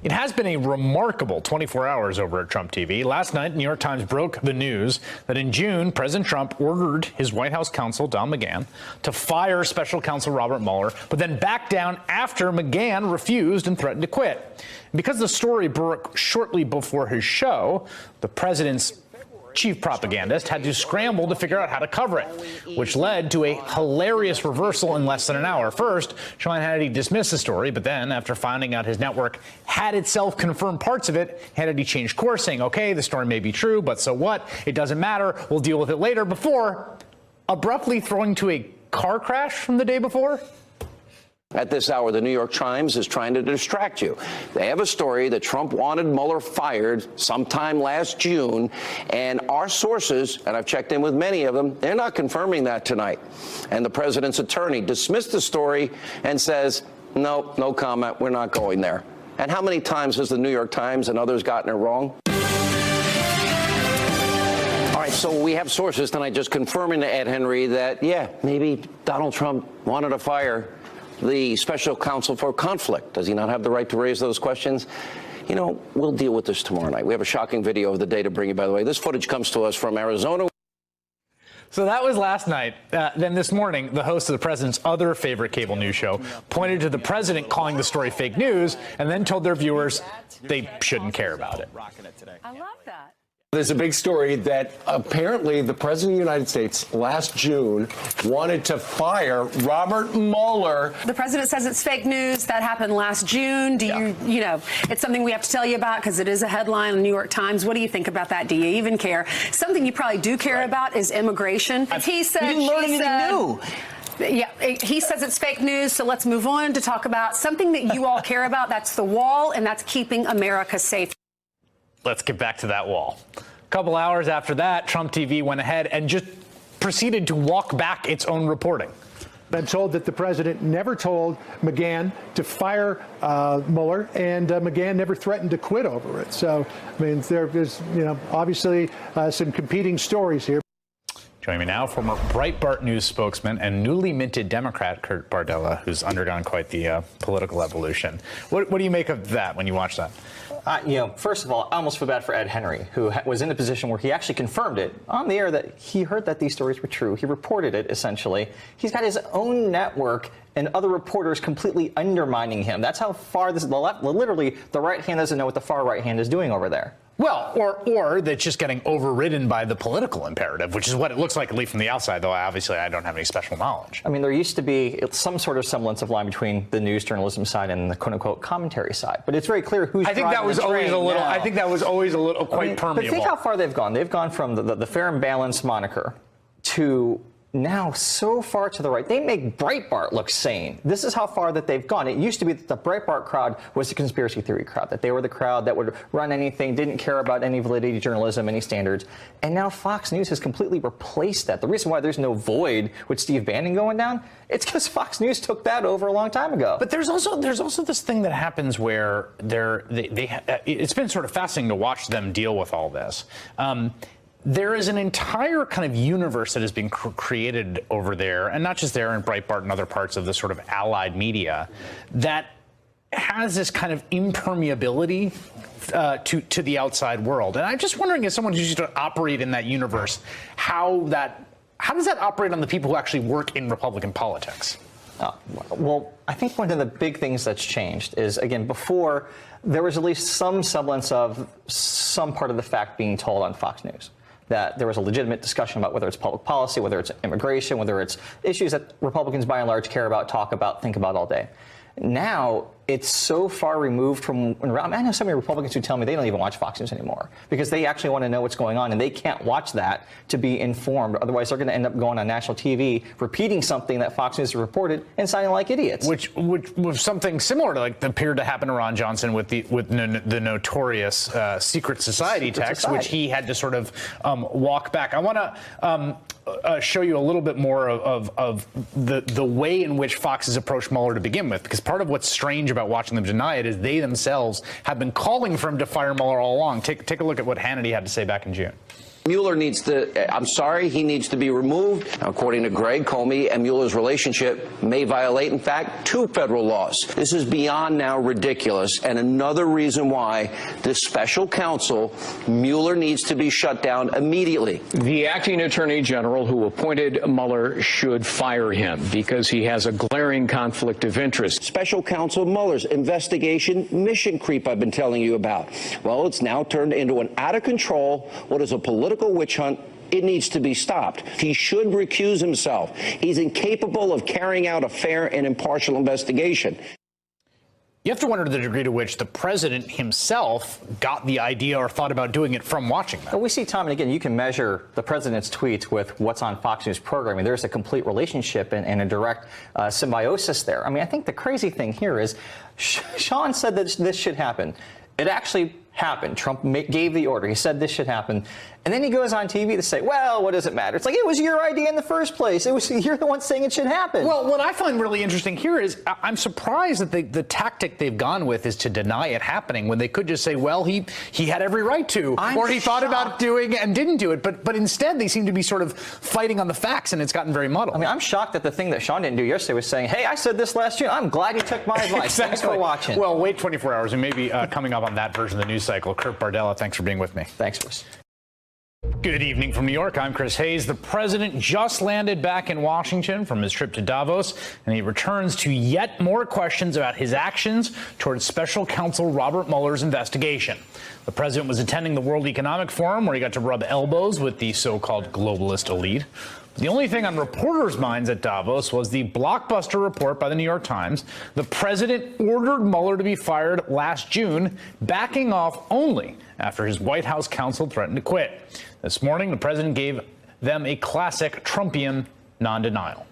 It has been a remarkable 24 hours over at Trump TV. Last night, New York Times broke the news that in June, President Trump ordered his White House counsel, Don McGahn, to fire special counsel Robert Mueller, but then back down after McGahn refused and threatened to quit. Because the story broke shortly before his show, the president's chief propagandist had to scramble to figure out how to cover it, which led to a hilarious reversal in less than an hour. First, Sean Hannity dismissed the story, but then, after finding out his network had itself confirmed parts of it, Hannity changed course, saying, okay, the story may be true, but so what? It doesn't matter. We'll deal with it later, before abruptly throwing to a car crash from the day before. At this hour, the New York Times is trying to distract you. They have a story that Trump wanted Mueller fired sometime last June, and our sources, and I've checked in with many of them, they're not confirming that tonight. And the president's attorney dismissed the story and says, no, no comment, we're not going there. And how many times has the New York Times and others gotten it wrong? All right, so we have sources tonight just confirming to Ed Henry that, yeah, maybe Donald Trump wanted to fire the special counsel for conflict. Does he not have the right to raise those questions? You know, we'll deal with this tomorrow night. We have a shocking video of the day to bring you, by the way. This footage comes to us from Arizona. So that was last night. Then this morning, the host of the president's other favorite cable news show pointed to the president calling the story fake news and then told their viewers they shouldn't care about it. I love that. There's a big story that apparently the president of the United States last June wanted to fire Robert Mueller. The president says it's fake news. That happened last June. Do you know, it's something we have to tell you about because it is a headline in the New York Times. What do you think about that? Do you even care? Something you probably do care about is immigration. He said, you didn't learn anything new. Yeah, he says it's fake news, so let's move on to talk about something that you all care about. That's the wall, and that's keeping America safe. Let's get back to that wall. A couple hours after that, Trump TV went ahead and just proceeded to walk back its own reporting. Been told that the president never told McGahn to fire Mueller, and McGahn never threatened to quit over it. So, I mean, there is, you know, obviously some competing stories here. Joining me now, former Breitbart News spokesman and newly minted Democrat Kurt Bardella, who's undergone quite the political evolution. What do you make of that when you watch that? You know, first of all, I almost feel bad for Ed Henry, who was in a position where he actually confirmed it on the air that he heard that these stories were true. He reported it, essentially. He's got his own network and other reporters completely undermining him. That's how far this is. Literally, the right hand doesn't know what the far right hand is doing over there. Well, or that's just getting overridden by the political imperative, which is what it looks like, at least from the outside, though obviously I don't have any special knowledge. I mean, there used to be some sort of semblance of line between the news journalism side and the quote-unquote commentary side. But it's very clear who's driving the train now. I think that was always a little quite permeable. But think how far they've gone. They've gone from the fair and balanced moniker to now so far to the right. They make Breitbart look sane. This is how far that they've gone. It used to be that the Breitbart crowd was the conspiracy theory crowd, that they were the crowd that would run anything, didn't care about any validity journalism, any standards. And now Fox News has completely replaced that. The reason why there's no void with Steve Bannon going down, it's because Fox News took that over a long time ago. But there's also this thing that happens where it's been sort of fascinating to watch them deal with all this. There is an entire kind of universe that is being created over there, and not just there in Breitbart and other parts of the sort of allied media, that has this kind of impermeability to the outside world. And I'm just wondering, as someone who's used to operate in that universe, how does that operate on the people who actually work in Republican politics? Well, I think one of the big things that's changed is, again, before there was at least some semblance of some part of the fact being told on Fox News. That there was a legitimate discussion about whether it's public policy, whether it's immigration, whether it's issues that Republicans by and large care about, talk about, think about all day. Now, it's so far removed from, I know so many Republicans who tell me they don't even watch Fox News anymore because they actually want to know what's going on and they can't watch that to be informed. Otherwise, they're going to end up going on national TV, repeating something that Fox News reported and sounding like idiots. Which was something similar to like appeared to happen to Ron Johnson with the notorious secret society text, which he had to sort of walk back. I want to show you a little bit more of the way in which Fox has approached Mueller to begin with, because part of what's strange about watching them deny it is they themselves have been calling for him to fire Mueller all along. Take a look at what Hannity had to say back in June. Mueller needs to, I'm sorry, he needs to be removed. According to Greg, Comey and Mueller's relationship may violate, in fact, 2 federal laws. This is beyond now ridiculous, and another reason why this special counsel, Mueller, needs to be shut down immediately. The acting attorney general who appointed Mueller should fire him because he has a glaring conflict of interest. Special counsel Mueller's investigation mission creep I've been telling you about. Well, it's now turned into an out-of-control, what is a political witch hunt. It needs to be stopped. He should recuse himself. He's incapable of carrying out a fair and impartial investigation. You have to wonder the degree to which the president himself got the idea or thought about doing it from watching that. But we see time and again, you can measure the president's tweets with what's on Fox News programming. There's a complete relationship and a direct symbiosis there. I mean, I think the crazy thing here is Sean said that this should happen. It actually happened. Trump gave the order. He said this should happen. And then he goes on TV to say, well, what does it matter? It's like, it was your idea in the first place. You're the one saying it should happen. Well, what I find really interesting here is I'm surprised that the tactic they've gone with is to deny it happening when they could just say, well, he had every right to, or he thought about doing and didn't do it. But instead, they seem to be sort of fighting on the facts, and it's gotten very muddled. I mean, I'm shocked that the thing that Sean didn't do yesterday was saying, hey, I said this last June. I'm glad you took my advice. Exactly. Thanks for watching. Well, wait 24 hours, and maybe coming up on that version of the news cycle. Kurt Bardella, thanks for being with me. Thanks, Chris. Good evening from New York. I'm Chris Hayes. The president just landed back in Washington from his trip to Davos, and he returns to yet more questions about his actions towards special counsel Robert Mueller's investigation. The president was attending the World Economic Forum, where he got to rub elbows with the so-called globalist elite. The only thing on reporters' minds at Davos was the blockbuster report by the New York Times. The president ordered Mueller to be fired last June, backing off only after his White House counsel threatened to quit. This morning, the president gave them a classic Trumpian non-denial.